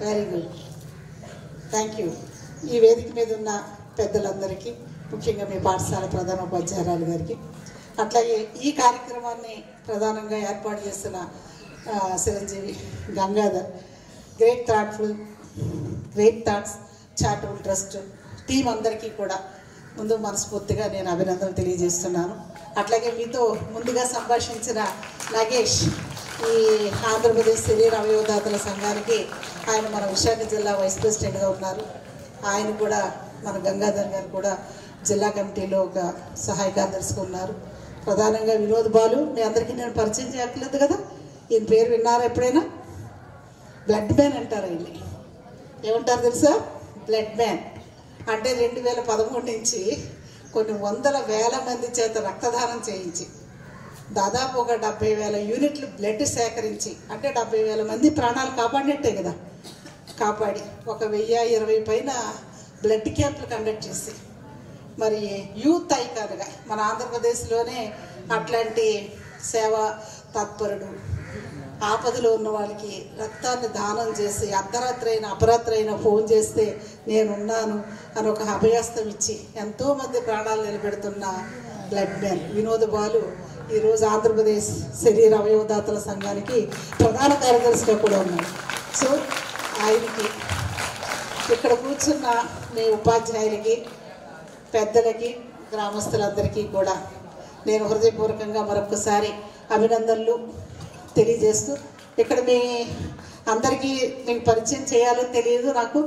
Very good, thank you. ఈ వేదిక మీద ఉన్న పెద్దలందరికీ, ముఖ్యంగా మీ పాఠశాల ప్రధానోపాధ్యాయురాలు గారికి, అట్లాగే ఈ కార్యక్రమాన్ని ప్రధానంగా ఏర్పాటు చేస్తున్న Chiranjeevi Gangadhar, great thoughts charitable trust team అందరికీ కూడా ముందు మనస్ఫూర్తిగా నేను అభినందనలు తెలియజేస్తున్నాను. అట్లాగే మీతో ముందుగా సంభాషించిన నగేష్, ఈ ఆంధ్రప్రదేశ్ శరీర అవయవదాతల సంఘానికి ఆయన మన విశాఖ జిల్లా వైస్ ప్రెసిడెంట్గా ఉన్నారు. ఆయన కూడా మన గంగాధర్ గారు కూడా జిల్లా కమిటీలో ఒక సహాయ కార్యదర్శిగా ఉన్నారు. ప్రధానంగా వినోద్ బాలు, మీ అందరికీ నేను పరిచయం చేయట్లేదు కదా, ఈయన పేరు విన్నారా ఎప్పుడైనా? బ్లడ్ మ్యాన్ అంటారు. ఆయన్ని ఏమంటారు తెలుసా? Blood man. అంటే 2013 నుంచి కొన్ని వేల మంది చేత రక్తదానం చేయించి దాదాపు ఒక 70,000 యూనిట్లు బ్లడ్ సేకరించి, అంటే 70,000 మంది ప్రాణాలు కాపాడినట్టే కదా, కాపాడి ఒక 1020 పైన బ్లడ్ క్యాంపులు కండక్ట్ చేసి, మరి యూత్ ఐకాన్గా మన ఆంధ్రప్రదేశ్లోనే అట్లాంటి సేవా తత్పరుడు, ఆపదలో ఉన్న వాళ్ళకి రక్తాన్ని దానం చేసి అర్ధరాత్రి అయినా అపరాత్రి అయినా ఫోన్ చేస్తే నేనున్నాను అని ఒక అభయస్తం ఇచ్చి ఎంతోమంది ప్రాణాలు నిలబెడుతున్న బ్లడ్ మ్యాన్ వినోద్ బాలు ఈరోజు ఆంధ్రప్రదేశ్ శరీర అవయవదాతల సంఘానికి ప్రధాన కార్యదర్శిగా కూడా ఉన్నారు. సో ఆయనకి, ఇక్కడ కూర్చున్న మీ ఉపాధ్యాయులకి, పెద్దలకి, గ్రామస్తులందరికీ కూడా నేను హృదయపూర్వకంగా మరొకసారి అభినందనలు తెలియజేస్తూ, ఇక్కడ మీ అందరికీ మీకు పరిచయం చేయాలో తెలియదు, నాకు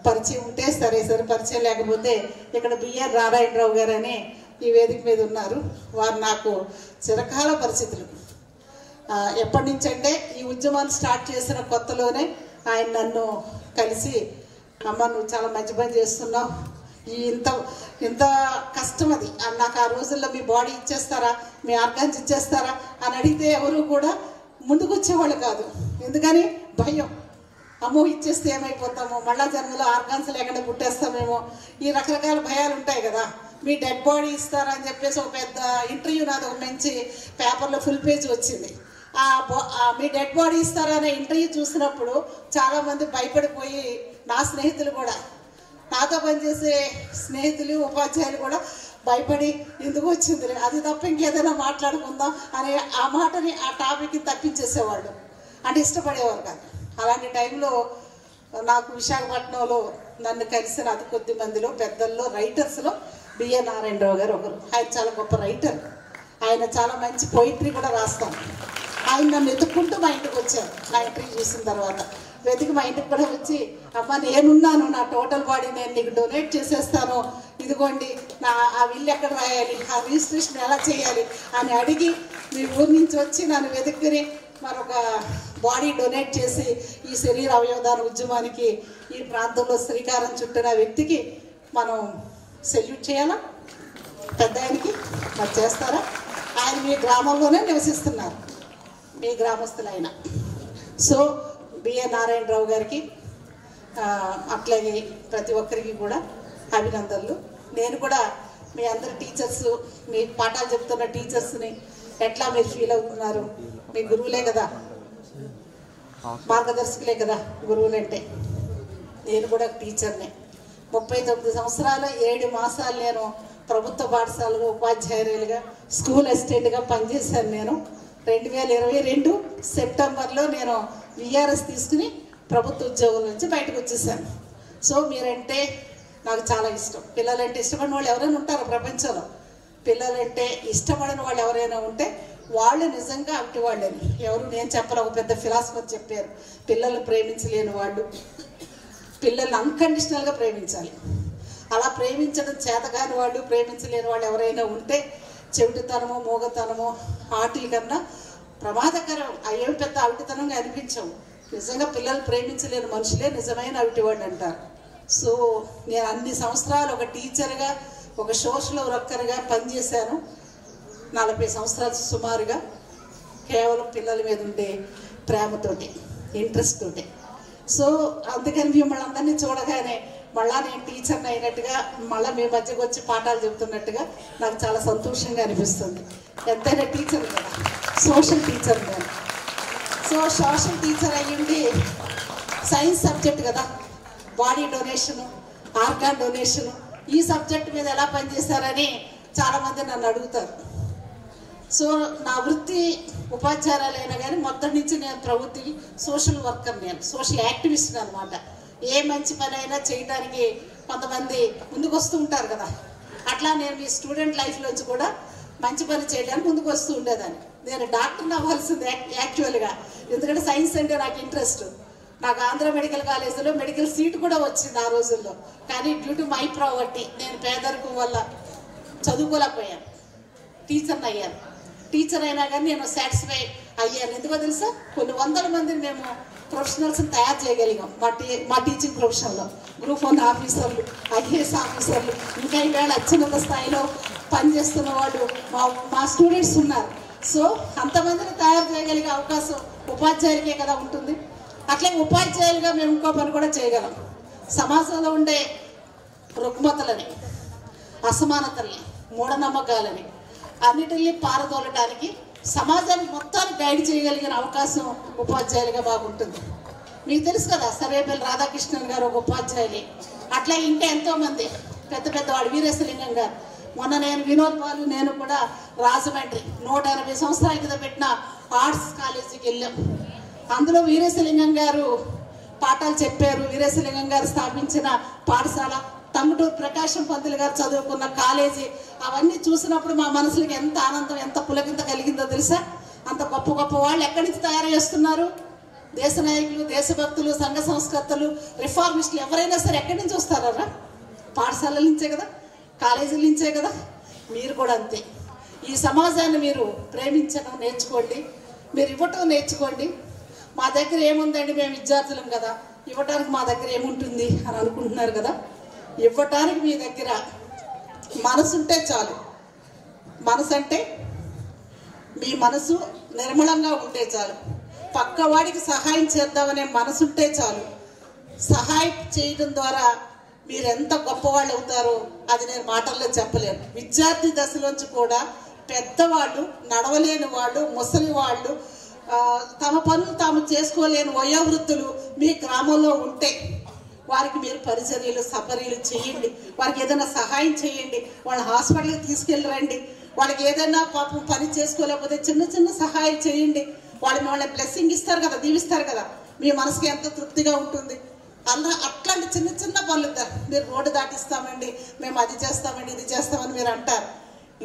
పరిచయం ఉంటే సరే, పరిచయం లేకపోతే ఇక్కడ బిఆర్ నారాయణరావు గారు అని ఈ వేదిక మీద ఉన్నారు. వారు నాకు చిరకాల పరిస్థితులు. ఎప్పటి నుంచి అంటే ఈ ఉద్యమాన్ని స్టార్ట్ చేసిన కొత్తలోనే ఆయన నన్ను కలిసి, అమ్మ నువ్వు చాలా మంచి పని చేస్తున్నావు, ఇంత కష్టం అది, నాకు ఆ రోజుల్లో మీ బాడీ ఇచ్చేస్తారా, మీ ఆర్గాన్స్ ఇచ్చేస్తారా అని అడిగితే ఎవరు కూడా ముందుకు వచ్చేవాళ్ళు కాదు. ఎందుకని? భయం. అమ్మో ఇచ్చేస్తే ఏమైపోతామో, మళ్ళా జన్మలో ఆర్గాన్స్ లేకుండా పుట్టేస్తామేమో, ఈ రకరకాల భయాలు ఉంటాయి కదా. మీ డెడ్ బాడీ ఇస్తారా అని చెప్పేసి ఒక పెద్ద ఇంటర్వ్యూ నాది ఒక మంచి పేపర్లో ఫుల్ పేజ్ వచ్చింది. మీ డెడ్ బాడీ ఇస్తారా అనే ఇంటర్వ్యూ చూసినప్పుడు చాలామంది భయపడిపోయి, నా స్నేహితులు కూడా, నాతో పనిచేసే స్నేహితులు, ఉపాధ్యాయులు కూడా భయపడి ఎందుకు వచ్చింది అది తప్ప ఇంకేదైనా మాట్లాడుకుందాం అనే ఆ మాటని, ఆ టాపిక్ని తప్పించేసేవాళ్ళు, అంటే ఇష్టపడేవారు కాదు. అలాంటి టైంలో నాకు విశాఖపట్నంలో నన్ను కలిసిన అతి కొద్ది మందిలో పెద్దల్లో రైటర్స్లో బిఆర్ నారాయణరావు గారు ఒకరు. ఆయన చాలా గొప్ప రైటర్, ఆయన చాలా మంచి పోయిటరీ కూడా రాస్తాను. ఆయన నన్ను ఎత్తుక్కుంటూ మా ఇంటికి వచ్చారు. నా ఇంటర్వ్యూ చూసిన తర్వాత వెతికి మా ఇంటికి కూడా వచ్చి, అమ్మ నేనున్నాను, నా టోటల్ బాడీ నేను నీకు డొనేట్ చేసేస్తాను, ఇదిగోండి ఆ విల్లు ఎక్కడ రాయాలి, ఆ రిజిస్ట్రేషన్ ఎలా చేయాలి అని అడిగి మీ ఊరి నుంచి వచ్చి నన్ను వెతుక్కుని మరొక బాడీ డొనేట్ చేసి ఈ శరీర అవయవదాన ఉద్యమానికి ఈ ప్రాంతంలో శ్రీకారం చుట్టిన వ్యక్తికి మనం సెల్యూట్ చేయాలా? పెద్ద ఆయనకి మరి చేస్తారా? ఆయన మీ గ్రామంలోనే నివసిస్తున్నారు, మీ గ్రామస్తులైన. సో బిఆర్ నారాయణరావు గారికి, అట్లాగే ప్రతి ఒక్కరికి కూడా అభినందనలు. నేను కూడా మీ అందరు టీచర్స్, మీ పాఠాలు చెప్తున్న టీచర్స్ని ఎట్లా మీరు ఫీల్ అవుతున్నారు? మీ గురువులే కదా, మార్గదర్శకులే కదా గురువులంటే. నేను కూడా టీచర్నే. 39 సంవత్సరాలు 7 మాసాలు నేను ప్రభుత్వ పాఠశాలలో ఉపాధ్యాయులుగా, స్కూల్ అసిస్టెంట్గా పనిచేశాను. నేను 2022 సెప్టెంబర్లో నేను విఆర్ఎస్ తీసుకుని ప్రభుత్వ ఉద్యోగం నుంచి బయటకు వచ్చేసాను. సో మీరంటే నాకు చాలా ఇష్టం. పిల్లలంటే ఇష్టపడిన వాళ్ళు ఎవరైనా ఉంటారు ప్రపంచంలో? పిల్లలంటే ఇష్టపడిన వాళ్ళు ఎవరైనా ఉంటే వాళ్ళు నిజంగా అట్టి వాళ్ళని ఎవరు నేను చెప్పను. ఒక పెద్ద ఫిలాసఫర్ చెప్పారు, పిల్లల్ని ప్రేమించలేని వాళ్ళు పిల్లల్ని అన్కండిషనల్గా ప్రేమించాలి. అలా ప్రేమించడం చేతగాని వాళ్ళు, ప్రేమించలేని వాళ్ళు ఎవరైనా ఉంటే చెవిటితనమో మూగతనమో ఆటల కన్నా ప్రమాదకరం. అయ్యేవి పెద్ద అవిటితనంగా అనిపించవు. నిజంగా పిల్లలు ప్రేమించలేని మనుషులే నిజమైన అవిటివాళ్ళు అంటారు. సో నేను అన్ని సంవత్సరాలు ఒక టీచర్గా, ఒక సోషల్ వర్కర్గా పనిచేశాను. 40 సంవత్సరాలు సుమారుగా, కేవలం పిల్లల మీద ఉండే ప్రేమతోటి, ఇంట్రెస్ట్ తోటి. సో అందుకని మిమ్మల్ని అందరినీ చూడగానే మళ్ళీ నేను టీచర్ని అయినట్టుగా, మళ్ళీ మీ మధ్యకు వచ్చి పాఠాలు చెప్తున్నట్టుగా నాకు చాలా సంతోషంగా అనిపిస్తుంది. ఎంతైనా టీచర్ కదా, సోషల్ టీచర్ కదా. సో సోషల్ టీచర్ అయ్యుండి సైన్స్ సబ్జెక్ట్ కదా, బాడీ డొనేషను, ఆర్గాన్ డొనేషను, ఈ సబ్జెక్ట్ మీద ఎలా పనిచేశారని చాలామంది నన్ను అడుగుతారు. సో నా వృత్తి ఉపాధ్యాయురాలైనా కానీ మొదటి నుంచి నేను ప్రవృత్తి సోషల్ వర్కర్, నేను సోషల్ యాక్టివిస్ట్ అనమాట. ఏ మంచి పని అయినా చేయడానికి కొంతమంది ముందుకు వస్తూ ఉంటారు కదా, అట్లా నేను మీ స్టూడెంట్ లైఫ్లోంచి కూడా మంచి పని చేయడానికి ముందుకు వస్తూ ఉండేదాన్ని. నేను డాక్టర్ని అవ్వాల్సింది యాక్చువల్గా, ఎందుకంటే సైన్స్ అంటే నాకు ఇంట్రెస్ట్. నాకు ఆంధ్ర మెడికల్ కాలేజీలో మెడికల్ సీట్ కూడా వచ్చింది ఆ రోజుల్లో, కానీ డ్యూ టు మై ప్రావర్టీ నేను పేదరికం వల్ల చదువుకోలేకపోయాను. టీచర్ని అయ్యాను. టీచర్ అయినా కానీ నేను సాటిస్ఫై అయ్యాను. ఎందుకో తెలుసా, కొన్ని వందల మందిని మేము ప్రొఫెషనల్స్ని తయారు చేయగలిగాం మా టీచింగ్ ప్రొఫెషన్లో. గ్రూప్ 1 ఆఫీసర్లు, ఐఏఎస్ ఆఫీసర్లు, ఇంకా ఈవేళ అత్యున్నత స్థాయిలో పనిచేస్తున్న వాళ్ళు మా స్టూడెంట్స్ ఉన్నారు. సో అంతమందిని తయారు చేయగలిగే అవకాశం ఉపాధ్యాయులకే కదా ఉంటుంది. అట్లే ఉపాధ్యాయులుగా మేము ఇంకో పని కూడా చేయగలం. సమాజంలో ఉండే రుగ్మతలని, అసమానతల్ని, మూఢనమ్మకాలని అన్నిటిని పారదోలటానికి సమాజానికి మొత్తాన్ని గైడ్ చేయగలిగిన అవకాశం ఉపాధ్యాయులుగా బాగుంటుంది. మీకు తెలుసు కదా, సర్వేపల్లి రాధాకృష్ణన్ గారు ఒక ఉపాధ్యాయులే. అట్లా ఇంకా ఎంతోమంది పెద్ద పెద్దవాడు, వీరేశలింగం గారు. మొన్న నేను వినోద్ బాలు నేను కూడా రాజమండ్రి 180 సంవత్సరాల క్రితం పెట్టిన ఆర్ట్స్ కాలేజీకి వెళ్ళాం. అందులో వీరేశలింగం గారు పాఠాలు చెప్పారు. వీరేశలింగం గారు స్థాపించిన పాఠశాల, తమ్ముటూరు ప్రకాశం పంతులు గారు చదువుకున్న కాలేజీ, అవన్నీ చూసినప్పుడు మా మనసులకి ఎంత ఆనందం, ఎంత పులకింత కలిగిందో తెలుసా. అంత గొప్ప గొప్ప వాళ్ళు ఎక్కడి నుంచి తయారు చేస్తున్నారు? దేశ నాయకులు, దేశభక్తులు, సంఘ సంస్కర్తలు, రిఫార్మిస్టులు ఎవరైనా సరే ఎక్కడి నుంచి వస్తారా? పాఠశాలల నుంచే కదా, కాలేజీల నుంచే కదా. మీరు కూడా అంతే. ఈ సమాజాన్ని మీరు ప్రేమించడం నేర్చుకోండి, మీరు ఇవ్వటం నేర్చుకోండి. మా దగ్గర ఏముందండి, మేము విద్యార్థులం కదా, ఇవ్వటానికి మా దగ్గర ఏముంటుంది అని అనుకుంటున్నారు కదా. ఇవ్వటానికి మీ దగ్గర మనసు ఉంటే చాలు. మనసు అంటే మీ మనసు నిర్మలంగా ఉంటే చాలు. పక్కవాడికి సహాయం చేద్దామనే మనసు ఉంటే చాలు. సహాయం చేయడం ద్వారా మీరు ఎంత గొప్పవాళ్ళు అవుతారో అది నేను మాటల్లో చెప్పలేను. విద్యార్థి దశలోంచి కూడా పెద్దవాళ్ళు, నడవలేని వాళ్ళు, ముసలి వాళ్ళు, తమ పనులు తాము చేసుకోలేని వయోవృద్ధులు మీ గ్రామంలో ఉంటే వారికి మీరు పరిచర్యలు, సపర్యలు చేయండి. వారికి ఏదైనా సహాయం చేయండి. వాళ్ళ హాస్పిటల్కి తీసుకెళ్ళరండి. వాళ్ళకి ఏదైనా పాపం పని చేసుకోలేకపోతే చిన్న చిన్న సహాయం చేయండి. వాళ్ళు మిమ్మల్ని బ్లెస్సింగ్ ఇస్తారు కదా, దీవిస్తారు కదా. మీ మనసుకి ఎంత తృప్తిగా ఉంటుంది. అట్లాంటి చిన్న చిన్న పనులు మీరు రోడ్డు దాటిస్తామండి, మేము అది చేస్తామండి, ఇది చేస్తామని మీరు అంటారు.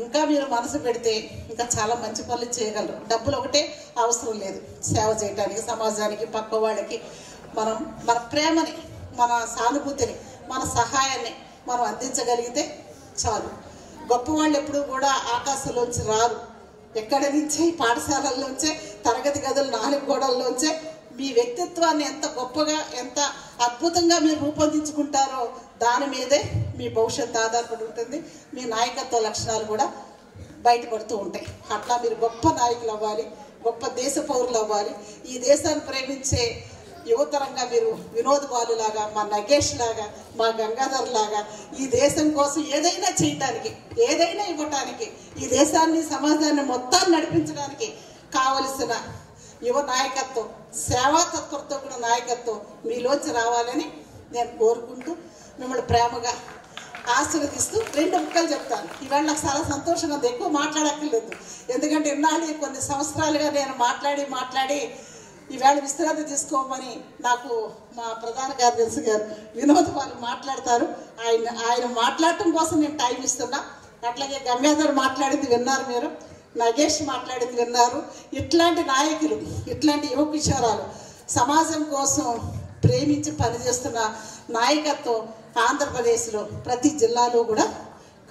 ఇంకా మీరు మనసు పెడితే ఇంకా చాలా మంచి పనులు చేయగలరు. డబ్బులు ఒకటే అవసరం లేదు సేవ చేయడానికి, సమాజానికి, పక్క వాళ్ళకి. మన ప్రేమని, మన సానుభూతిని, మన సహాయాన్ని మనం అందించగలిగితే చాలు. గొప్పవాళ్ళు ఎప్పుడూ కూడా ఆకాశంలోంచి రారు. ఎక్కడి నుంచే, పాఠశాలల్లోంచే, తరగతి గదులు 4 గోడల్లోంచే మీ వ్యక్తిత్వాన్ని ఎంత గొప్పగా, ఎంత అద్భుతంగా మీరు రూపొందించుకుంటారో దాని మీదే మీ భవిష్యత్తు ఆధారపడి ఉంటుంది. మీ నాయకత్వ లక్షణాలు కూడా బయటపడుతూ ఉంటాయి. అట్లా మీరు గొప్ప నాయకులు అవ్వాలి, గొప్ప దేశ పౌరులు అవ్వాలి. ఈ దేశాన్ని ప్రేమించే యువతరంగా మీరు వినోద్ బాలు లాగా, మా నగేష్ లాగా, మా గంగాధర్ లాగా ఈ దేశం కోసం ఏదైనా చేయటానికి, ఏదైనా ఇవ్వటానికి, ఈ దేశాన్ని, సమాజాన్ని మొత్తాన్ని నడిపించడానికి కావలసిన యువ నాయకత్వం, సేవా తత్పరతో కూడా నాయకత్వం మీలోంచి రావాలని నేను కోరుకుంటూ మిమ్మల్ని ప్రేమగా ఆశీర్వదిస్తూ 2 ముక్కలు చెప్తాను. ఇవాళ నాకు చాలా సంతోషంగా ఉంది. ఎక్కువ మాట్లాడక్కర్లేదు, ఎందుకంటే ఇన్నాళ్ళు కొన్ని సంవత్సరాలుగా నేను మాట్లాడి ఈవేళ విశ్రాంతి తీసుకోమని నాకు మా ప్రధాన కార్యదర్శి గారు వినోద్ వాళ్ళు మాట్లాడతారు. ఆయన మాట్లాడటం కోసం నేను టైం ఇస్తున్నా. అట్లాగే గంగాధర్ మాట్లాడింది విన్నారు, మీరు నగేష్ మాట్లాడింది విన్నారు. ఇట్లాంటి నాయకులు, ఇట్లాంటి యువ కిషోరాలు సమాజం కోసం ప్రేమించి పనిచేస్తున్న నాయకత్వం ఆంధ్రప్రదేశ్లో ప్రతి జిల్లాలో కూడా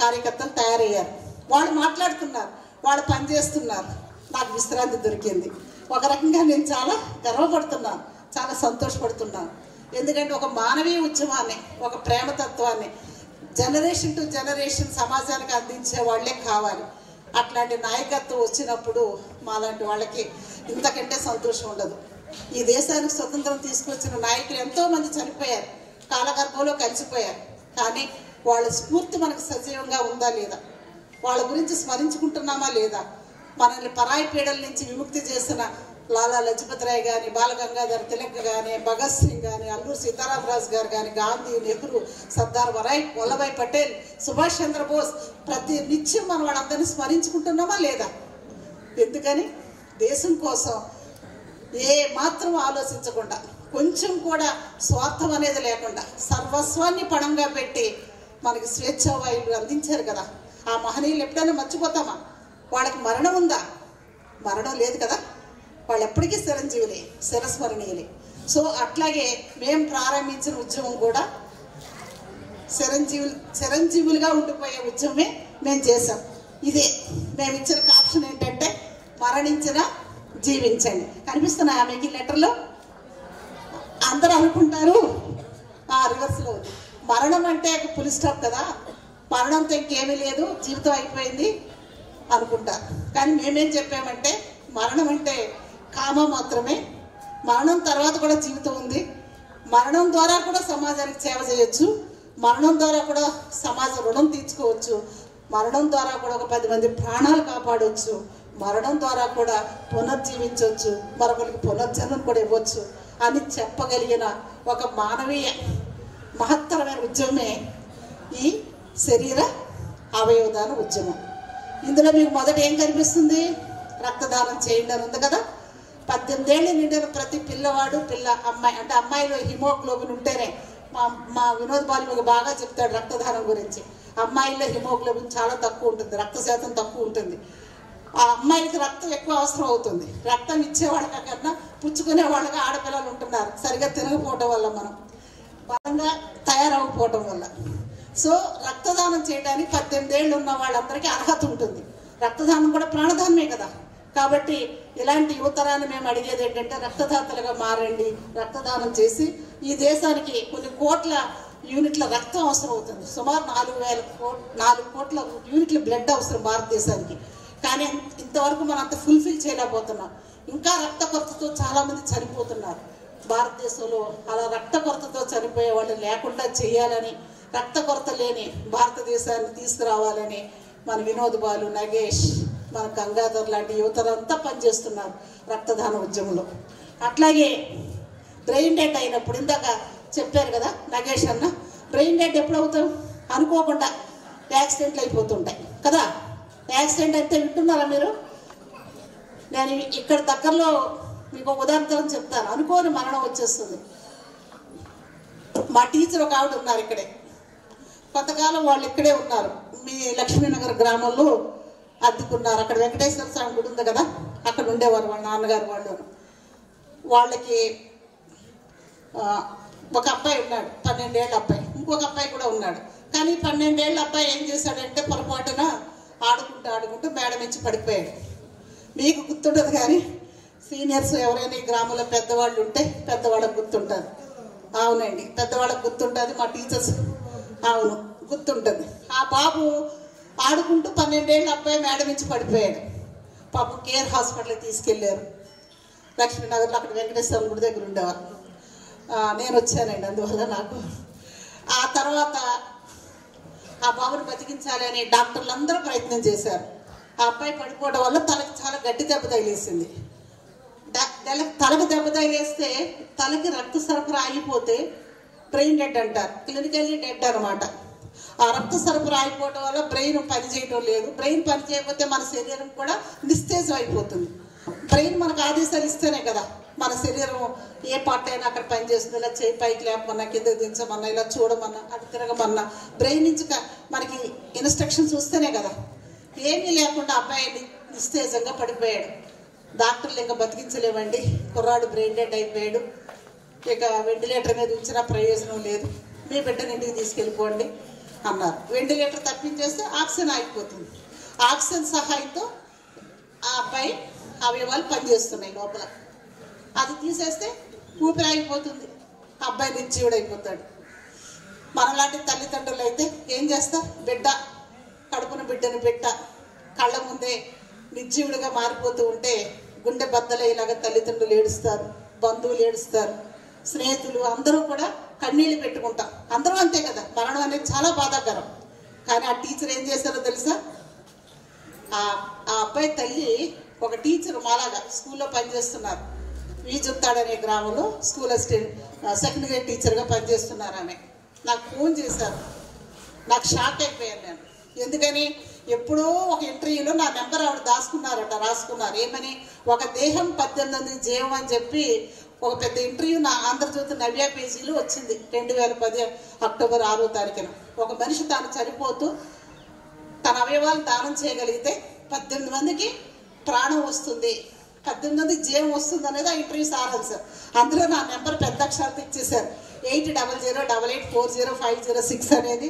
కార్యకర్తలు తయారయ్యారు. వాళ్ళు మాట్లాడుతున్నారు, వాళ్ళు పనిచేస్తున్నారు. నాకు విశ్రాంతి దొరికింది. ఒక రకంగా నేను చాలా గర్వపడుతున్నాను, చాలా సంతోషపడుతున్నాను. ఎందుకంటే ఒక మానవీయ ఉద్యమాన్ని, ఒక ప్రేమతత్వాన్ని జనరేషన్ టు జనరేషన్ సమాజానికి అందించే వాళ్ళే కావాలి. అట్లాంటి నాయకత్వం వచ్చినప్పుడు మాలాంటి వాళ్ళకి ఇంతకంటే సంతోషం ఉండదు. ఈ దేశానికి స్వతంత్రం తీసుకొచ్చిన నాయకులు ఎంతోమంది చనిపోయారు, కాలగర్భంలో కలిసిపోయారు. కానీ వాళ్ళ స్ఫూర్తి మనకు సజీవంగా ఉందా లేదా, వాళ్ళ గురించి స్మరించుకుంటున్నామా లేదా, మనల్ని పరాయి పీడల నుంచి విముక్తి చేసిన లాలా లజపతి రాయ్ కానీ, బాలగంగాధర్ తిలక్ కానీ, భగత్ సింగ్ కానీ, అల్లూరి సీతారామరాజు గారు కానీ, గాంధీ, నెహ్రూ, సర్దార్ వల్లభాయ్ పటేల్, సుభాష్ చంద్రబోస్, ప్రతి నిత్యం మనం వాళ్ళందరినీ స్మరించుకుంటున్నామా లేదా? ఎందుకని? దేశం కోసం ఏ మాత్రం ఆలోచించకుండా, కొంచెం కూడా స్వార్థం అనేది లేకుండా సర్వస్వాన్ని పణంగా పెట్టి మనకి స్వేచ్ఛా వాయువులు అందించారు కదా. ఆ మహనీయులు ఎప్పుడైనా మర్చిపోతామా? వాళ్ళకి మరణం ఉందా? మరణం లేదు కదా. వాళ్ళు ఎప్పటికీ చిరంజీవులే, చిరస్మరణీయులే. సో అట్లాగే మేము ప్రారంభించిన ఉద్యమం కూడా చిరంజీవులుగా ఉండిపోయే ఉద్యమమే మేము చేసాం. ఇదే మేము ఇచ్చిన కాప్షన్ ఏంటంటే మరణించిన జీవించండి. కనిపిస్తున్నాయి ఆమెకి లెటర్లో. అందరూ అనుకుంటారు రివర్స్లో ఉంది. మరణం అంటే ఫుల్ స్టాప్ కదా, మరణంతో ఇంకేమీ లేదు, జీవితం అయిపోయింది అనుకుంటారు. కానీ మేమేం చెప్పామంటే మరణం అంటే కామ మాత్రమే, మరణం తర్వాత కూడా జీవితం ఉంది, మరణం ద్వారా కూడా సమాజానికి సేవ చేయొచ్చు, మరణం ద్వారా కూడా సమాజ రుణం తీర్చుకోవచ్చు, మరణం ద్వారా కూడా ఒక 10 మంది ప్రాణాలు కాపాడవచ్చు, మరణం ద్వారా కూడా పునర్జీవించవచ్చు, మరొకరికి పునర్జన్మం కూడా ఇవ్వచ్చు అని చెప్పగలిగిన ఒక మానవీయ మహత్తరమైన ఉద్యమమే ఈ శరీర అవయవదాన ఉద్యమం. ఇందులో మీకు మొదట ఏం కనిపిస్తుంది? రక్తదానం చేయండి అని ఉంది కదా. 18 ఏళ్ళు నిండిన ప్రతి పిల్లవాడు, అమ్మాయి అంటే అమ్మాయిలో హిమోగ్లోబిన్ ఉంటేనే, మా వినోద్ బాలు మీకు బాగా చెప్తాడు రక్తదానం గురించి. అమ్మాయిలో హిమోగ్లోబిన్ చాలా తక్కువ ఉంటుంది, రక్త శాతం తక్కువ ఉంటుంది. ఆ అమ్మాయికి రక్తం ఎక్కువ అవసరం అవుతుంది. రక్తం ఇచ్చే వాళ్ళ కన్నా పుచ్చుకునే వాళ్ళగా ఆడపిల్లలు ఉంటున్నారు, సరిగ్గా తినకపోవటం వల్ల, మనం బలంగా తయారవకపోవటం వల్ల. సో రక్తదానం చేయడానికి 18 ఏళ్ళు ఉన్న వాళ్ళందరికీ అర్హత ఉంటుంది. రక్తదానం కూడా ప్రాణదానమే కదా. కాబట్టి ఇలాంటి యువతరాన్ని మేము అడిగేది ఏంటంటే రక్తదాతలుగా మారండి, రక్తదానం చేసి ఈ దేశానికి కొన్ని కోట్ల యూనిట్ల రక్తం అవసరం అవుతుంది. సుమారు 4 కోట్ల యూనిట్ల బ్లడ్ అవసరం భారతదేశానికి. కానీ ఇంతవరకు మనం అంత ఫుల్ఫిల్ చేయలేకపోతున్నాం. ఇంకా రక్త కొరతతో చాలామంది చనిపోతున్నారు భారతదేశంలో. అలా రక్త కొరతతో చనిపోయే వాళ్ళు లేకుండా చేయాలని, రక్త కొరత లేని భారతదేశాన్ని తీసుకురావాలని మన వినోద్ బాలు, నగేష్, మన గంగాధర్ లాంటి యువతరంతా పనిచేస్తున్నారు రక్తదాన ఉద్యమంలో. అట్లాగే బ్రెయిన్ డెడ్ అయినప్పుడు, ఇందాక చెప్పారు కదా నగేష్ అన్న, బ్రెయిన్ డెడ్ ఎప్పుడు అవుతాం? అనుకోకుండా యాక్సిడెంట్లు అయిపోతుంటాయి కదా. యాక్సిడెంట్ అయితే వింటున్నారా మీరు? నేను ఇక్కడ దగ్గరలో మీకు ఒక ఉదాహరణ చెప్తాను. అనుకోని మరణం వచ్చేస్తుంది. మా టీచర్ ఒక ఆవిడ ఉన్నారు ఇక్కడే, కొంతకాలం వాళ్ళు ఇక్కడే ఉన్నారు. మీ లక్ష్మీనగర్ గ్రామంలో అద్దుకున్నారు. అక్కడ వెంకటేశ్వర స్వామి గుడి ఉంది కదా, అక్కడ ఉండేవారు వాళ్ళ నాన్నగారు. వాళ్ళకి ఒక అబ్బాయి ఉన్నాడు, 12 ఏళ్ళ అబ్బాయి. ఇంకొక అబ్బాయి కూడా ఉన్నాడు. కానీ 12 ఏళ్ళ అబ్బాయి ఏం చేశాడంటే పొరపాటున ఆడుకుంటూ మేడ నుంచి పడిపోయాడు. మీకు గుర్తుంటుంది కానీ సీనియర్స్ ఎవరైనా ఈ గ్రామంలో పెద్దవాళ్ళు ఉంటే పెద్దవాళ్ళకు గుర్తుంటుంది. అవునండి, పెద్దవాళ్ళకు గుర్తుంటుంది. మా టీచర్స్ అవును గుర్తుంటుంది. ఆ బాబు ఆడుకుంటూ 12 ఏళ్ళ అబ్బాయి మేడ నుంచి పడిపోయాడు. పాపం కేర్ హాస్పిటల్కి తీసుకెళ్ళారు లక్ష్మీనగర్లో. అక్కడ వెంకటేశ్వర గుడి దగ్గర ఉండేవారు. నేను వచ్చానండి, అందువల్ల నాకు. ఆ తర్వాత ఆ బాబుని బతికించాలి అని డాక్టర్లు అందరూ ప్రయత్నం చేశారు. ఆ అబ్బాయి పడిపోవడం వల్ల తలకి చాలా గట్టి దెబ్బ తగిలేసింది. తలకు దెబ్బ తగిలేస్తే తలకి రక్త సరఫరా ఆగిపోతే బ్రెయిన్ డెడ్ అంటారు, క్లినికల్లీ డెడ్ అనమాట. ఆ రక్త సరఫరా ఆగిపోవడం వల్ల బ్రెయిన్ పని చేయడం లేదు. బ్రెయిన్ పని చేయకపోతే మన శరీరం కూడా నిస్తేజం అయిపోతుంది. బ్రెయిన్ మనకు ఆదేశాలు ఇస్తేనే కదా మన శరీరం ఏ పార్ట్ అయినా అక్కడ పనిచేస్తుంది. ఇలా చేయి పైకి లేపమన్నా, కింద దించమన్నా, ఇలా చూడమన్నా, అటు తిరగమన్నా బ్రెయిన్ నుంచి మనకి ఇన్స్ట్రక్షన్స్ వస్తేనే కదా. ఏమీ లేకుండా అబ్బాయి నిస్తేజంగా పడిపోయాడు. డాక్టర్లు ఇంకా బతికించలేమండి, కుర్రాడు బ్రెయిన్ డెడ్ అయిపోయాడు, ఇక వెంటిలేటర్ మీద ఉంచినా ప్రయోజనం లేదు, మీ బిడ్డని ఇంటికి తీసుకెళ్ళిపోండి అన్నారు. వెంటిలేటర్ తప్పించేస్తే ఆక్సిజన్ ఆగిపోతుంది. ఆక్సిజన్ సహాయంతో ఆ అబ్బాయి అవయవాలు పనిచేస్తున్నాయి లోపల. అది తీసేస్తే ఊపిరి ఆగిపోతుంది, అబ్బాయి నిర్జీవుడైపోతాడు. మనలాంటి తల్లిదండ్రులు అయితే ఏం చేస్తారు? బిడ్డ కడుపున బిడ్డను పెట్ట కళ్ళ ముందే నిర్జీవుడిగా మారిపోతూ ఉంటే గుండె బద్దలయ్యేలాగా తల్లిదండ్రులు ఏడుస్తారు, బంధువులు ఏడుస్తారు, స్నేహితులు అందరూ కూడా కన్నీళ్ళు పెట్టుకుంటాం. అందరూ అంతే కదా. మరణం అనేది చాలా బాధాకరం. కానీ ఆ టీచర్ ఏం చేశారో తెలుసా? ఆ అబ్బాయి తల్లి ఒక టీచర్ మాలాగా స్కూల్లో పనిచేస్తున్నారు. వీజుత్తాడనే గ్రామంలో స్కూల్ సెకండ్ గ్రేడ్ టీచర్గా పనిచేస్తున్నారు. ఆమె నాకు ఫోన్ చేశారు. నాకు షాక్ అయిపోయాను నేను. ఎందుకని ఎప్పుడో ఒక ఇంటర్వ్యూలో నా నెంబర్ ఆవిడ దాచుకున్నారట, రాసుకున్నారు. ఏమని, ఒక దేహం 18 జీవం అని చెప్పి ఒక పెద్ద ఇంటర్వ్యూ నా ఆంధ్రజ్యోతి నవ్య పేజీలో వచ్చింది 2010 అక్టోబర్ 6వ తారీఖున. ఒక మనిషి తాను చనిపోతూ తన అవయవాలు దానం చేయగలిగితే 18 మందికి ప్రాణం వస్తుంది, 18 మందికి జీవం వస్తుంది అనేది ఆ ఇంటర్వ్యూ సారాంశం. అందులో నా నెంబర్ పెద్ద అక్షరాలతో ఇచ్చేశారు. 8008840506 అనేది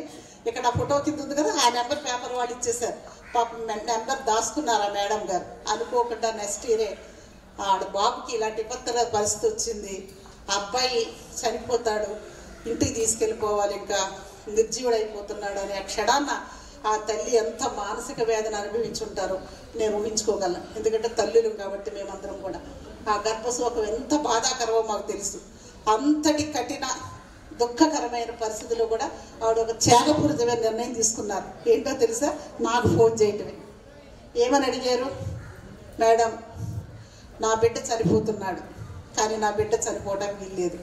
ఇక్కడ ఫోటో కింద ఉంది కదా, ఆ నెంబర్ పేపర్ వాళ్ళు ఇచ్చేశారు. పాపం నెంబర్ దాచుకున్నారు ఆ మేడం గారు. అనుకోకుండా నెక్స్ట్ ఇయరే ఆడ బాబుకి ఇలాంటి విపత్తర పరిస్థితి వచ్చింది. ఆ అబ్బాయి చనిపోతాడు, ఇంటికి తీసుకెళ్ళిపోవాలి, ఇంకా నిర్జీవుడైపోతున్నాడు అనే క్షణాన్న ఆ తల్లి ఎంత మానసిక వేదన అనుభవించుంటారో నేను ఊహించుకోగలను. ఎందుకంటే తల్లులు కాబట్టి మేమందరం కూడా ఆ గర్భశోకం ఎంత బాధాకరమో మాకు తెలుసు. అంతటి కఠిన దుఃఖకరమైన పరిస్థితుల్లో కూడా ఆవిడ ఒక త్యాగపూరితమైన నిర్ణయం తీసుకున్నారు. ఏంటో తెలుసా, నాకు ఫోన్ చేయటమే. ఏమని అడిగారు, మేడం నా బిడ్డ చనిపోతున్నాడు, కానీ నా బిడ్డ చనిపోవడానికి వీల్లేదు.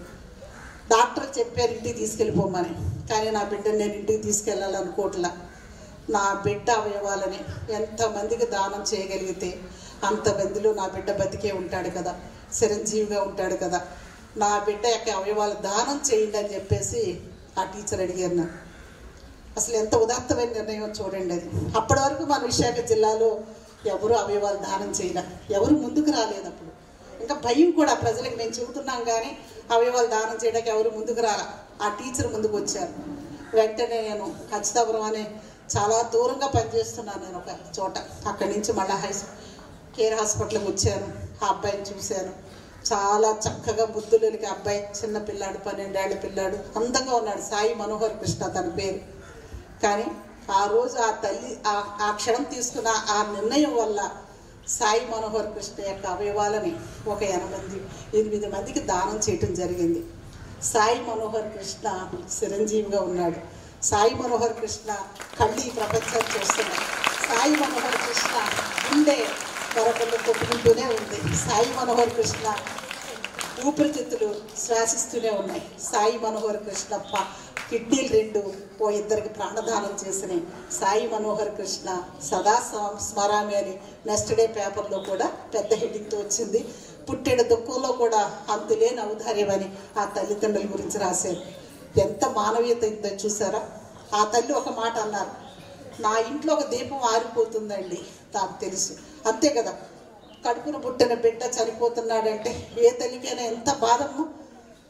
డాక్టర్ చెప్పారు ఇంటికి తీసుకెళ్ళిపోమని, కానీ నా బిడ్డను నేను ఇంటికి తీసుకెళ్ళాలనుకోవట్లా. నా బిడ్డ అవయవాలని ఎంతమందికి దానం చేయగలిగితే అంతమందిలో నా బిడ్డ బతికే ఉంటాడు కదా, చిరంజీవిగా ఉంటాడు కదా. నా బిడ్డ యొక్క అవయవాలు దానం చేయండి అని చెప్పేసి ఆ టీచర్ అడిగారు నాకు. అసలు ఎంత ఉదాత్తమైన నిర్ణయం చూడండి అది. అప్పటి వరకు మన విశాఖ జిల్లాలో ఎవరు అవయవాలు దానం చేయలే, ఎవరు ముందుకు రాలేదు. అప్పుడు ఇంకా భయం కూడా ప్రజలకు. మేము చెబుతున్నాం కానీ అవయవాలు దానం చేయడానికి ఎవరు ముందుకు రాలా. ఆ టీచర్ ముందుకు వచ్చారు. వెంటనే నేను ఖచ్చితాపురం అనే చాలా దూరంగా పనిచేస్తున్నాను నేను ఒక చోట. అక్కడి నుంచి మళ్ళీ కేర్ హాస్పిటల్కి వచ్చాను. ఆ అబ్బాయిని చూశాను. చాలా చక్కగా బుద్ధులకి అబ్బాయి, చిన్న పిల్లాడు, 12 ఏళ్ల పిల్లాడు, అందంగా ఉన్నాడు. సాయి మనోహర్ కృష్ణ తన పేరు. కానీ ఆ రోజు ఆ తల్లి ఆ క్షణం తీసుకున్న ఆ నిర్ణయం వల్ల సాయి మనోహర్ కృష్ణ యొక్క అవయవాలని ఒక 8 మందికి దానం చేయటం జరిగింది. సాయి మనోహర్ కృష్ణ చిరంజీవిగా ఉన్నాడు. సాయి మనోహర్ కృష్ణ కళ్ళు ఈ ప్రపంచాన్ని చూస్తున్నాడు. సాయి మనోహర్ కృష్ణ గుండె మరొకళ్ళు కొట్టుకుంటూనే ఉంది. సాయి మనోహర్ కృష్ణ ఊపిరితిత్తులు శ్వాసిస్తూనే ఉన్నాయి. సాయి మనోహర్ కృష్ణ కిడ్నీలు 2 ఓ 2కి ప్రాణదానం చేసినాయి. సాయి మనోహర్ కృష్ణ సదా స్మరామి అని నెక్స్ట్ డే పేపర్లో కూడా పెద్ద హెడ్డింగ్తో వచ్చింది. పుట్టెడు దుఃఖంలో కూడా అంతులేని ఔదార్యం అని ఆ తల్లిదండ్రుల గురించి రాశారు. ఎంత మానవీయత ఇందో చూసారా. ఆ తల్లి ఒక మాట అన్నారు, నా ఇంట్లో ఒక దీపం ఆరిపోతుందండి, నాకు తెలుసు. అంతే కదా, కడుపున పుట్టిన బిడ్డ చనిపోతున్నాడంటే ఏ తల్లికైనా ఎంత బాధమో.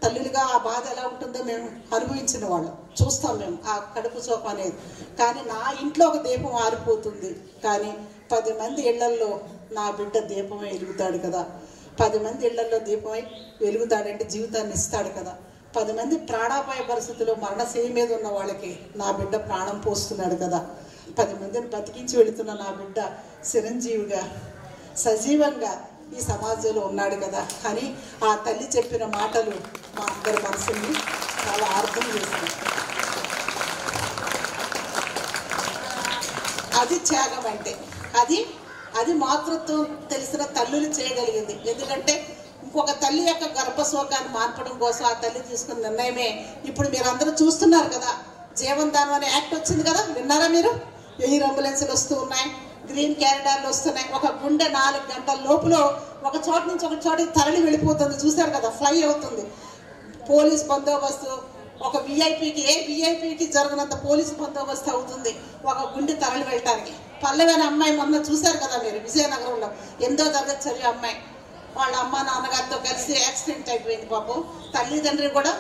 తల్లులుగా ఆ బాధ ఎలా ఉంటుందో మేము అనుభవించిన వాళ్ళం, చూస్తాం మేము ఆ కడుపు శోకం అనేది. కానీ నా ఇంట్లో ఒక దీపం ఆరిపోతుంది, కానీ 10 మంది ఇళ్లల్లో నా బిడ్డ దీపమై వెలుగుతాడు కదా. 10 మంది ఇళ్లల్లో దీపమై వెలుగుతాడంటే జీవితాన్ని ఇస్తాడు కదా. 10 మంది ప్రాణాపాయ పరిస్థితుల్లో మరణశయ్య మీద ఉన్న వాళ్ళకి నా బిడ్డ ప్రాణం పోస్తున్నాడు కదా. 10 మందిని బతికించి వెళుతున్న నా బిడ్డ చిరంజీవిగా సజీవంగా ఈ సమాజంలో ఉన్నాడు కదా అని ఆ తల్లి చెప్పిన మాటలు మా అందరి మనసుని చాలా అర్థం చేశాయి. అది త్యాగం అంటే. అది మాతృత్వం తెలిసిన తల్లులు చేయగలిగింది. ఎందుకంటే ఇంకొక తల్లి యొక్క గర్భశోకాన్ని మాన్పడం కోసం ఆ తల్లి తీసుకున్న నిర్ణయమే ఇప్పుడు మీరు అందరూ చూస్తున్నారు కదా. జీవనదానం అనే యాక్ట్ వచ్చింది కదా, విన్నారా మీరు? 1000 అంబులెన్సులు వస్తూ ఉన్నాయి, గ్రీన్ క్యారిడార్లు వస్తున్నాయి. ఒక గుండె 4 గంటల లోపల ఒక చోట నుంచి ఒక చోటికి తరలి వెళ్ళిపోతుంది, చూశారు కదా, ఫ్లై అవుతుంది. పోలీస్ బందోబస్తు ఒక విఐపికి జరగనంత పోలీసు బందోబస్తు అవుతుంది ఒక గుండె తరలి వెళ్ళటానికి. పల్లెవైన అమ్మాయి మొన్న చూశారు కదా మీరు, విజయనగరంలో 8వ తరగతి చదివే అమ్మాయి, వాళ్ళ అమ్మ నాన్నగారితో కలిసి యాక్సిడెంట్ అయిపోయింది. పాపం తల్లిదండ్రి కూడా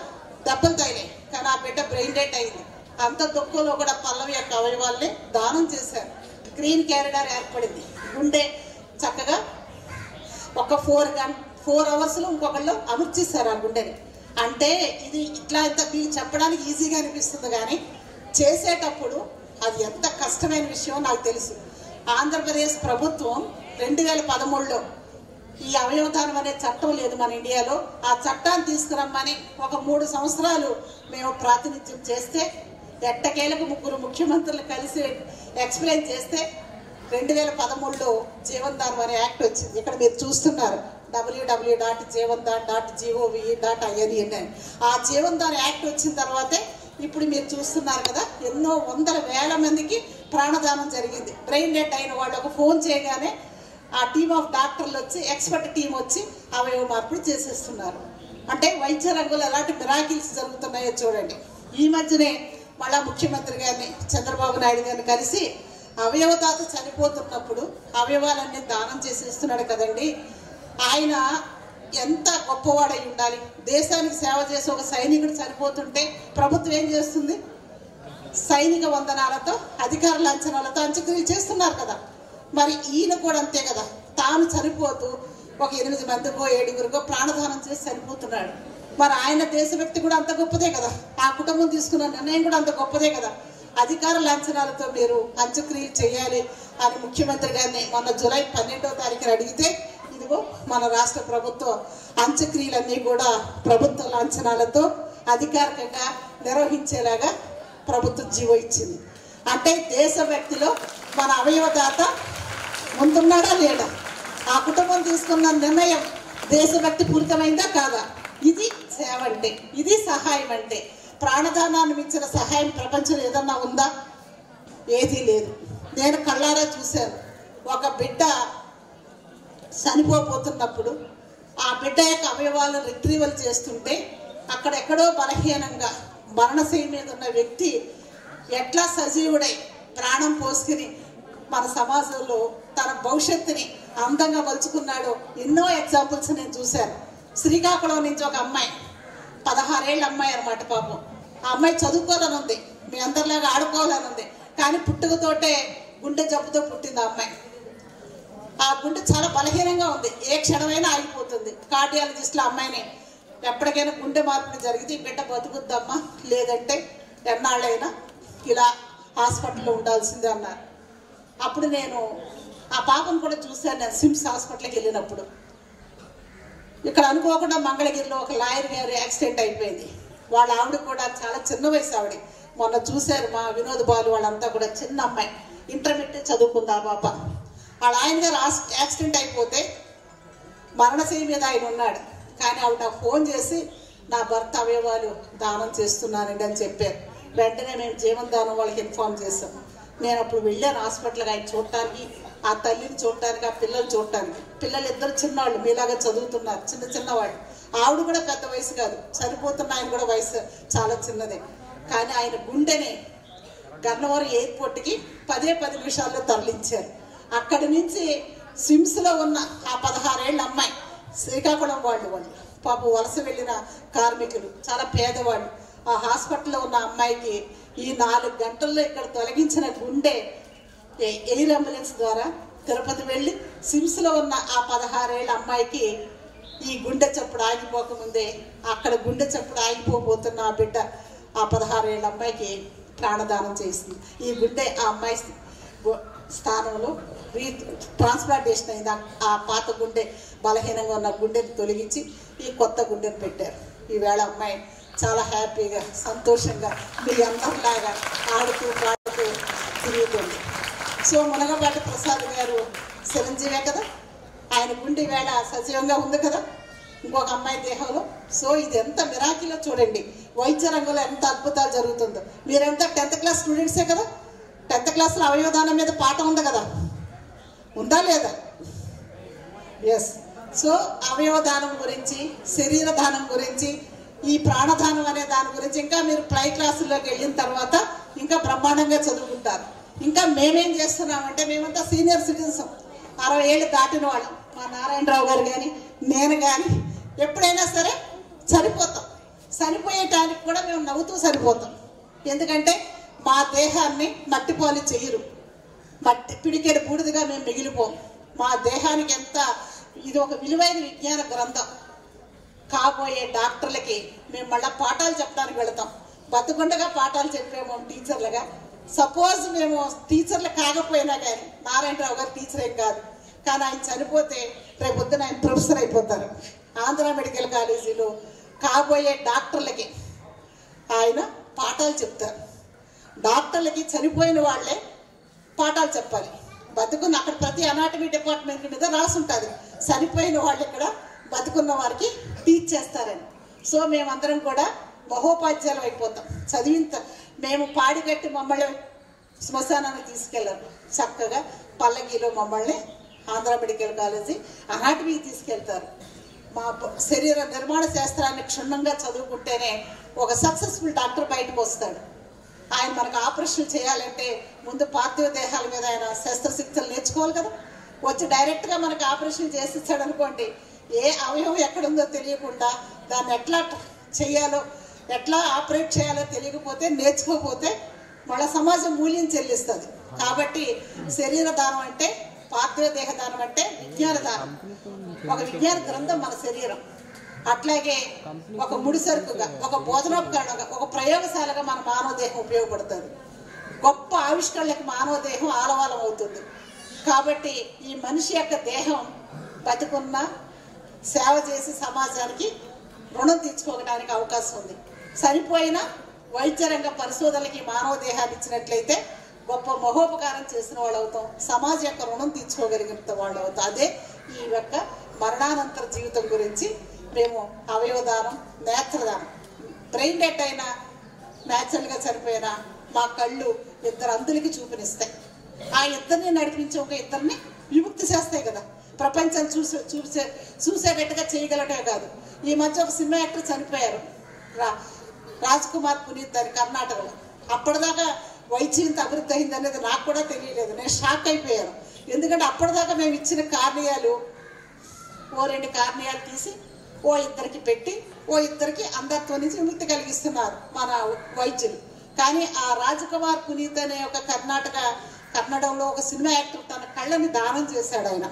దెబ్బలు తగిలాయి, కానీ ఆ బిడ్డ బ్రెయిన్ డెడ్ అయింది. అంత దుఃఖంలో కూడా పల్లవి యొక్క అవయవాల్ని దానం చేశారు. గ్రీన్ క్యారిడార్ ఏర్పడింది. గుండె చక్కగా ఒక 4 అవర్స్లో ఇంకొకళ్ళు అమర్చేశారు ఆ గుండెని. అంటే ఇది ఇట్లా మీకు చెప్పడానికి ఈజీగా అనిపిస్తుంది, కానీ చేసేటప్పుడు అది ఎంత కష్టమైన విషయం నాకు తెలుసు. ఆంధ్రప్రదేశ్ ప్రభుత్వం 2013లో ఈ అవయవదానం అనే చట్టం లేదు మన ఇండియాలో. ఆ చట్టాన్ని తీసుకురమ్మని ఒక 3 సంవత్సరాలు మేము ప్రాతినిధ్యం చేస్తే, ఎట్టకేలకు 3 ముఖ్యమంత్రులు కలిసి ఎక్స్ప్లెయిన్ చేస్తే 2013లో జీవన్దాన్ అనే యాక్ట్ వచ్చింది. ఇక్కడ మీరు చూస్తున్నారు www.jeevandan.gov.in అని. ఆ జీవన్దాన్ యాక్ట్ వచ్చిన తర్వాతే ఇప్పుడు మీరు చూస్తున్నారు కదా, ఎన్నో వందల వేల మందికి ప్రాణదానం జరిగింది. బ్రెయిన్ డెడ్ అయిన వాళ్ళు ఒక ఫోన్ చేయగానే ఆ టీమ్ ఆఫ్ డాక్టర్లు వచ్చి, ఎక్స్పర్ట్ టీం వచ్చి అవయవ మార్పులు చేసేస్తున్నారు. అంటే వైద్య రంగంలో ఎలాంటి మిరాకిల్స్ జరుగుతున్నాయో చూడండి. ఈ మధ్యనే మళ్ళా ముఖ్యమంత్రి గారిని చంద్రబాబు నాయుడు గారిని కలిసి అవయవదాత చనిపోతున్నప్పుడు అవయవాలన్నీ దానం చేసేస్తున్నాడు కదండి. ఆయన ఎంత గొప్పవాడై ఉండాలి. దేశానికి సేవ చేసి ఒక సైనికుడు చనిపోతుంటే ప్రభుత్వం ఏం చేస్తుంది? సైనిక వందనాలతో, అధికార లాంఛనాలతో అంత్యక్రియలు చేస్తున్నారు కదా. మరి ఈయన కూడా అంతే కదా, తాను చనిపోతూ ఒక 8 మందికో 7గురికో ప్రాణదానం చేసి చనిపోతున్నాడు. మరి ఆయన దేశభక్తి కూడా అంత గొప్పదే కదా, ఆ కుటుంబం తీసుకున్న నిర్ణయం కూడా అంత గొప్పదే కదా. అధికార లాంఛనాలతో మీరు అంత్యక్రియలు చేయాలి అని ముఖ్యమంత్రి గారిని మొన్న జూలై 12వ తారీఖున అడిగితే, ఇదిగో మన రాష్ట్ర ప్రభుత్వం అంత్యక్రియలన్నీ కూడా ప్రభుత్వ లాంఛనాలతో అధికారికంగా నిర్వహించేలాగా ప్రభుత్వం జీవో ఇచ్చింది. అంటే దేశభక్తిలో మన అవయవదాత ముందున్నాడా లేడా? ఆ కుటుంబం తీసుకున్న నిర్ణయం దేశభక్తి పూరితమైందా కాదా? ఇది సేవ అంటే, ఇది సహాయం అంటే. ప్రాణదానాన్ని మించిన సహాయం ప్రపంచంలో ఏదన్నా ఉందా? ఏదీ లేదు. నేను కళ్ళారా చూశాను. ఒక బిడ్డ చనిపోతున్నప్పుడు ఆ బిడ్డ యొక్క అవయవాలను రిట్రీవల్ చేస్తుంటే అక్కడెక్కడో బలహీనంగా మరణశయ్య మీద ఉన్న వ్యక్తి ఎట్లా సజీవుడై ప్రాణం పోసుకుని మన సమాజంలో తన భవిష్యత్తుని అందంగా మలుచుకున్నాడో ఎన్నో ఎగ్జాంపుల్స్ నేను చూశాను. శ్రీకాకుళం నుంచి ఒక అమ్మాయి, 16 ఏళ్ళ అమ్మాయి అనమాట. పాపం ఆ అమ్మాయి చదువుకోవాలని ఉంది, మీ అందరిలాగా ఆడుకోవాలని ఉంది. కానీ పుట్టుకతోటే గుండె జబ్బుతో పుట్టింది ఆ అమ్మాయి. ఆ గుండె చాలా బలహీనంగా ఉంది, ఏ క్షణమైనా ఆగిపోతుంది. కార్డియాలజిస్టులు అమ్మాయిని ఎప్పటికైనా గుండె మార్పులు జరిగితే ఈ బిడ్డ బతుకుద్దమ్మా, లేదంటే ఎన్నాళ్ళైనా ఇలా హాస్పిటల్లో ఉండాల్సిందే అన్నారు. అప్పుడు నేను ఆ పాపను కూడా చూశాను. నేను సిమ్స్ హాస్పిటల్కి వెళ్ళినప్పుడు ఇక్కడ అనుకోకుండా మంగళగిరిలో ఒక లాయర్ గారి యాక్సిడెంట్ అయిపోయింది. వాళ్ళ ఆవిడ కూడా చాలా చిన్న వయసు ఆవిడ. మొన్న చూశారు మా వినోద్ బాలు వాళ్ళంతా కూడా, చిన్న అమ్మాయి, ఇంటర్మీడియట్ చదువుకుంది ఆ పాప. వాళ్ళ ఆయన గారు యాక్సిడెంట్ అయిపోతే మరణశయ్య మీద ఆయన ఉన్నాడు. కానీ ఆవిడ నాకు ఫోన్ చేసి నా భర్త అవయవాలు దానం చేస్తున్నానండి అని చెప్పారు. వెంటనే మేము జీవన్దానం వాళ్ళకి ఇన్ఫార్మ్ చేసాం. నేను అప్పుడు వెళ్ళాను హాస్పిటల్కి ఆయన చూడటానికి, ఆ తల్లిని చూడటానికి, ఆ పిల్లలు చూడటానికి. పిల్లలు ఇద్దరు చిన్నవాళ్ళు, మీలాగా చదువుతున్నారు, చిన్న చిన్నవాళ్ళు. ఆవిడ కూడా పెద్ద వయసు కాదు, చనిపోతున్న ఆయన కూడా వయసు చాలా చిన్నదే. కానీ ఆయన గుండెని గన్నవరం ఎయిర్పోర్ట్కి 10 నిమిషాల్లో తరలించారు. అక్కడి నుంచి స్విమ్స్లో ఉన్న ఆ 16 ఏళ్ళ అమ్మాయి, శ్రీకాకుళం వాళ్ళు పాపం వలస వెళ్ళిన కార్మికులు, చాలా పేదవాళ్ళు. ఆ హాస్పిటల్లో ఉన్న అమ్మాయికి ఈ 4 గంటల్లో ఇక్కడ తొలగించిన గుండె ఎయిర్ అంబులెన్స్ ద్వారా తిరుపతి వెళ్ళి సిమ్స్లో ఉన్న ఆ 16 ఏళ్ళ అమ్మాయికి ఈ గుండె చప్పుడు ఆగిపోకముందే, అక్కడ గుండె చప్పుడు ఆగిపోతున్న ఆ బిడ్డ ఆ 16 ఏళ్ళ అమ్మాయికి ప్రాణదానం చేసింది. ఈ గుండె ఆ అమ్మాయి స్థానంలో ట్రాన్స్ప్లాంటేషన్ అయింది. ఆ పాత గుండె, బలహీనంగా ఉన్న గుండెని తొలగించి ఈ కొత్త గుండెని పెట్టారు. ఈవేళ అమ్మాయి చాలా హ్యాపీగా, సంతోషంగా మీ అందరిలాగా ఆడుతూ పాడుతూ తిరుగుతుంది. సో మునగపాటి ప్రసాద్ గారు చిరంజీవే కదా, ఆయన గుండె వేళ సజీవంగా ఉంది కదా ఇంకొక అమ్మాయి దేహంలో. సో ఇది ఎంత మిరాకిలో చూడండి, వైద్య రంగంలో ఎంత అద్భుతాలు జరుగుతుందో. మీరంతా 10th క్లాస్ స్టూడెంట్సే కదా. 10th క్లాస్లో అవయవదానం మీద పాఠం ఉంది కదా, ఉందా లేదా? ఎస్. సో అవయవదానం గురించి, శరీర దానం గురించి, ఈ ప్రాణదానం అనే దాని గురించి ఇంకా మీరు ప్లై క్లాసుల్లోకి వెళ్ళిన తర్వాత ఇంకా బ్రహ్మాండంగా చదువుకుంటారు. ఇంకా మేమేం చేస్తున్నామంటే, మేమంతా సీనియర్ సిటిజన్స్, 60 ఏళ్ళు దాటిన వాళ్ళం. మా నారాయణరావు గారు కానీ నేను కానీ ఎప్పుడైనా సరే చనిపోతాం. చనిపోయేటానికి కూడా మేము నవ్వుతూ చనిపోతాం. ఎందుకంటే మా దేహాన్ని మట్టిపాలు చేయరు, మట్టి పిడికెడు బూడిదగా మేము మిగిలిపోం. మా దేహానికి ఎంత, ఇది ఒక విలువైన విజ్ఞాన గ్రంథం. కాబోయే డాక్టర్లకి మేము మళ్ళీ పాఠాలు చెప్పడానికి వెళతాం. బతుకుండగా పాఠాలు చెప్పేమో టీచర్లుగా. సపోజ్ మేము టీచర్లు కాకపోయినా కానీ, నారాయణరావు గారు టీచర్ ఏం కాదు, కానీ ఆయన చనిపోతే రేపొద్దున ఆయన ప్రొఫెసర్ అయిపోతారు. ఆంధ్ర మెడికల్ కాలేజీలో కాబోయే డాక్టర్లకి ఆయన పాఠాలు చెప్తారు. డాక్టర్లకి చనిపోయిన వాళ్ళే పాఠాలు చెప్పాలి. బతుకున్న అక్కడ ప్రతి అనాటమీ డిపార్ట్మెంట్ మీద రాసి ఉంటుంది చనిపోయిన వాళ్ళు ఇక్కడ బతుకున్న వారికి టీచ్ చేస్తారని. సో మేమందరం కూడా మహోపాధ్యాయులు అయిపోతాం. మేము పాడి కట్టి మమ్మల్ని శ్మశానానికి తీసుకెళ్ళారు. చక్కగా పల్లకీలో మమ్మల్ని ఆంధ్ర మెడికల్ కాలేజీ అనాటమీకి తీసుకెళ్తారు. మా శరీర నిర్మాణ శాస్త్రాన్ని క్షుణ్ణంగా చదువుకుంటేనే ఒక సక్సెస్ఫుల్ డాక్టర్ బయటకు వస్తాడు. ఆయన మనకు ఆపరేషన్ చేయాలంటే ముందు పార్థివ దేహాల మీద ఆయన శస్త్రచికిత్సలు నేర్చుకోవాలి కదా. వచ్చి డైరెక్ట్గా మనకు ఆపరేషన్ చేసి ఇచ్చాడు అనుకోండి, ఏ అవయవం ఎక్కడుందో తెలియకుండా దాన్ని ఎట్లా చేయాలో ఎట్లా ఆపరేట్ చేయాలో తెలియకపోతే నేర్చుకోకపోతే మళ్ళీ సమాజం మూల్యం చెల్లిస్తుంది. కాబట్టి శరీర దానం అంటే పార్థివ దేహ దానం అంటే విజ్ఞాన దానం. ఒక విజ్ఞాన గ్రంథం మన శరీరం. అట్లాగే ఒక ముడిసరుకుగా, ఒక బోధనోపకరణంగా, ఒక ప్రయోగశాలగా మన మానవ దేహం ఉపయోగపడుతుంది. గొప్ప ఆవిష్కరణలకు మానవ దేహం ఆలవాలం అవుతుంది. కాబట్టి ఈ మనిషి యొక్క దేహం బతికున్న సేవ చేసి సమాజానికి రుణం తీర్చుకోవడానికి అవకాశం ఉంది. చనిపోయిన వైద్య రంగ పరిశోధనలకి మానవ దేహాన్ని ఇచ్చినట్లయితే గొప్ప మహోపకారం చేసిన వాళ్ళు అవుతాం, సమాజం యొక్క రుణం తీర్చుకోగలిగిన వాళ్ళు అవుతాం. అదే ఈ యొక్క మరణానంతర జీవితం గురించి మేము అవయవదానం, నేత్రదానం, బ్రెయిన్ డెడ్ అయినా న్యాచురల్గా చనిపోయినా మా కళ్ళు ఇద్దరు అందులకి చూపునిస్తాయి. ఆ ఇద్దరిని నడిపించి ఒక ఇద్దరిని విముక్తి చేస్తాయి కదా. ప్రపంచం చూసేటట్టుగా చేయగలటమే కాదు. ఈ మధ్య ఒక సినిమా యాక్టర్ చనిపోయారు, రాజ్ కుమార్ పునీత్ అని, కర్ణాటకలో. అప్పటిదాకా వైద్యం ఇంత అభివృద్ధి అయింది అనేది నాకు కూడా తెలియలేదు. నేను షాక్ అయిపోయాను. ఎందుకంటే అప్పటిదాకా మేము ఇచ్చిన కార్నియాలు ఓ 2 కార్నియాలు తీసి ఓ ఇద్దరికి పెట్టి ఓ ఇద్దరికి అంధత్వం నుంచి విముక్తి కలిగిస్తున్నారు మన వైద్యులు. కానీ ఆ రాజకుమార్ పునీత్ అనే ఒక కన్నడంలో ఒక సినిమా యాక్టర్ తన కళ్ళని దానం చేశాడు ఆయన.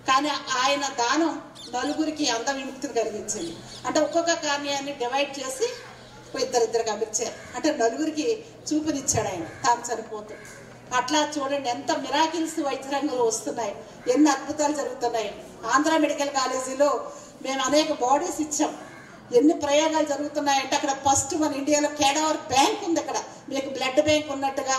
కానీ ఆయన దానం నలుగురికి అంధ విముక్తిని కలిగించింది. అంటే ఒక్కొక్క కార్యాన్ని డివైడ్ చేసి ఇద్దరికి అమర్చారు. అంటే నలుగురికి చూపునిచ్చాడు ఆయన తాను చనిపోతూ. అట్లా చూడండి ఎంత మిరాకిల్స్ వైద్య రంగంలో వస్తున్నాయి, ఎన్ని అద్భుతాలు జరుగుతున్నాయి. ఆంధ్ర మెడికల్ కాలేజీలో మేము అనేక బాడీస్ ఇచ్చాం. ఎన్ని ప్రయోగాలు జరుగుతున్నాయంటే అక్కడ ఫస్ట్ మన ఇండియాలో కేడవర్ బ్యాంక్ ఉంది. అక్కడ మీకు బ్లడ్ బ్యాంక్ ఉన్నట్టుగా,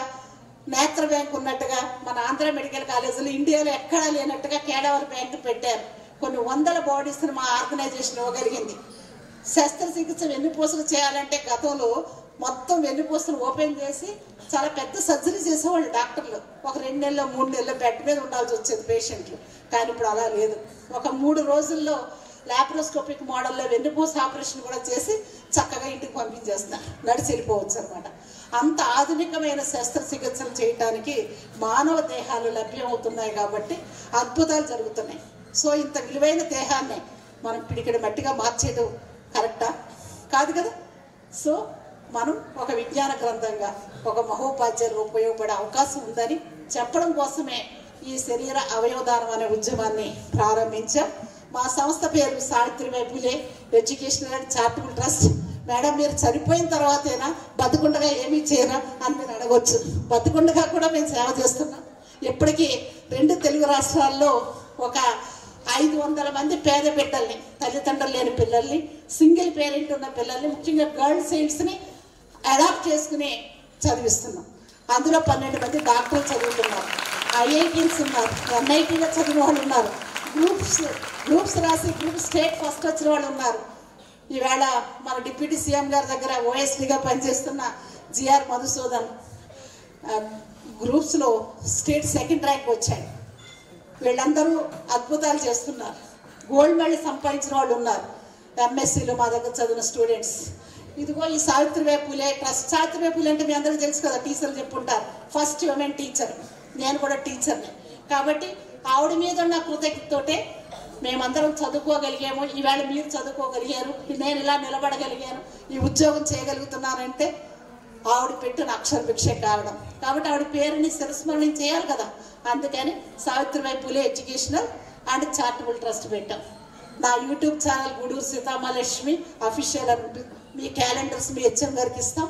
నేత్ర బ్యాంక్ ఉన్నట్టుగా మన ఆంధ్ర మెడికల్ కాలేజీలో ఇండియాలో ఎక్కడా లేనట్టుగా కేడవర్ బ్యాంక్ పెట్టారు. కొన్ని 100 బాడీస్ని మా ఆర్గనైజేషన్ ఇవ్వగలిగింది. శస్త్రచికిత్స వెన్నుపూసలు చేయాలంటే గతంలో మొత్తం వెన్నుపూసలు ఓపెన్ చేసి చాలా పెద్ద సర్జరీ చేసేవాళ్ళు డాక్టర్లు. ఒక 2 నెలలు 3 నెలలు బెడ్ మీద ఉండాల్సి వచ్చేది పేషెంట్లు. కానీ ఇప్పుడు అలా లేదు. ఒక 3 రోజుల్లో లాప్రోస్కోపిక్ మోడల్లో వెన్నుపూస ఆపరేషన్ కూడా చేసి చక్కగా ఇంటికి పంపించేస్తున్నారు, నడిచి వెళ్ళిపోవచ్చు అనమాట. అంత ఆధునికమైన శస్త్రచికిత్సలు చేయటానికి మానవ దేహాలు లభ్యం అవుతున్నాయి కాబట్టి అద్భుతాలు జరుగుతున్నాయి. సో ఇంత విలువైన దేహాన్ని మనం పిడికిడి మట్టిగా మార్చేయడం కరెక్టా కాదు కదా. సో మనం ఒక విజ్ఞాన గ్రంథంగా, ఒక మహోపాధ్యాయులు ఉపయోగపడే అవకాశం ఉందని చెప్పడం కోసమే ఈ శరీర అవయవదానం అనే ఉద్యమాన్ని ప్రారంభించాం. మా సంస్థ పేరు Savitribai Phule educational and charitable trust. Madam మీరు చనిపోయిన తర్వాతైనా బతుకుండగా ఏమీ చేయరా అని మీరు అడగవచ్చు. బతుకుండగా కూడా మేము సేవ చేస్తున్నాం. ఇప్పటికీ 2 తెలుగు రాష్ట్రాల్లో ఒక 500 మంది పేద బిడ్డల్ని, తల్లిదండ్రులు లేని పిల్లల్ని, సింగిల్ పేరెంట్ ఉన్న పిల్లల్ని, ముఖ్యంగా గర్ల్ చైల్డ్స్ని అడాప్ట్ చేసుకుని చదివిస్తున్నాం. అందులో 12 మంది డాక్టర్లు చదువుతున్నారు, IITs ఉన్నారు, NITలో చదివిన వాళ్ళు ఉన్నారు, గ్రూప్స్ రాసి గ్రూప్ స్టేట్ ఫస్ట్ వచ్చిన వాళ్ళు ఉన్నారు. ఈవేళ మన డిప్యూటీ సీఎం గారి దగ్గర OSDగా పనిచేస్తున్న GR మధుసూదన్ గ్రూప్స్లో స్టేట్ 2nd ర్యాంక్ వచ్చాడు. వీళ్ళందరూ అద్భుతాలు చేస్తున్నారు. గోల్డ్ మెడల్ సంపాదించిన వాళ్ళు ఉన్నారు, MSCలో మా దగ్గర చదివిన స్టూడెంట్స్. ఇదిగో ఈ సావిత్రిబాయి పూలే ట్రస్ట్. సావిత్రిబాయి పూలే అంటే మీ అందరికీ తెలుసు కదా, టీచర్లు చెప్పుంటారు. ఫస్ట్ ఉమెన్ టీచర్, నేను కూడా టీచర్ని. కాబట్టి ఆవిడ మీద ఉన్న కృతజ్ఞతతోటే మేమందరం చదువుకోగలిగాము. ఈవేళ మీరు చదువుకోగలిగారు, నేను ఇలా నిలబడగలిగాను, ఈ ఉద్యోగం చేయగలుగుతున్నానంటే ఆవిడ పెట్టిన అక్షర భిక్షే కారణం. కాబట్టి ఆవిడ పేరుని శిరస్మరణం చేయాలి కదా. అందుకని Savitribai Phule educational and charitable trust పెట్టాం. నా YouTube channel Guduru Seethamahalakshmi official అని మీ క్యాలెండర్స్ మీ HM గారికి ఇస్తాం.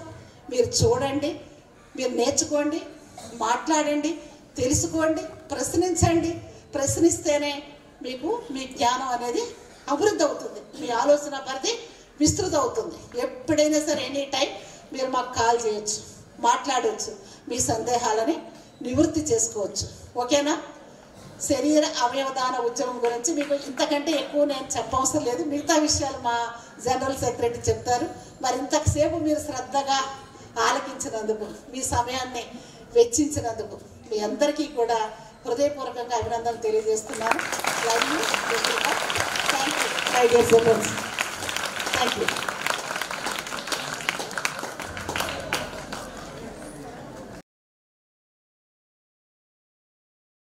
మీరు చూడండి, మీరు నేర్చుకోండి, మాట్లాడండి, తెలుసుకోండి, ప్రశ్నించండి. ప్రశ్నిస్తేనే మీకు మీ జ్ఞానం అనేది అభివృద్ధి అవుతుంది, మీ ఆలోచన పరిధి విస్తృత అవుతుంది. ఎప్పుడైనా సరే ఎనీ టైం మీరు మాకు కాల్ చేయొచ్చు, మాట్లాడవచ్చు, మీ సందేహాలని నివృత్తి చేసుకోవచ్చు. ఓకేనా? శరీర అవయవదాన ఉద్యమం గురించి మీకు ఇంతకంటే ఎక్కువ నేను చెప్పవసరం లేదు. మిగతా విషయాలు మా జనరల్ సెక్రటరీ చెప్తారు. మరి ఇంతసేపు మీరు శ్రద్ధగా ఆలకించినందుకు, మీ సమయాన్ని వెచ్చించినందుకు మీ అందరికీ కూడా హృదయపూర్వకంగా అభినందనలు తెలియజేస్తున్నాను. Thank you. Thank you.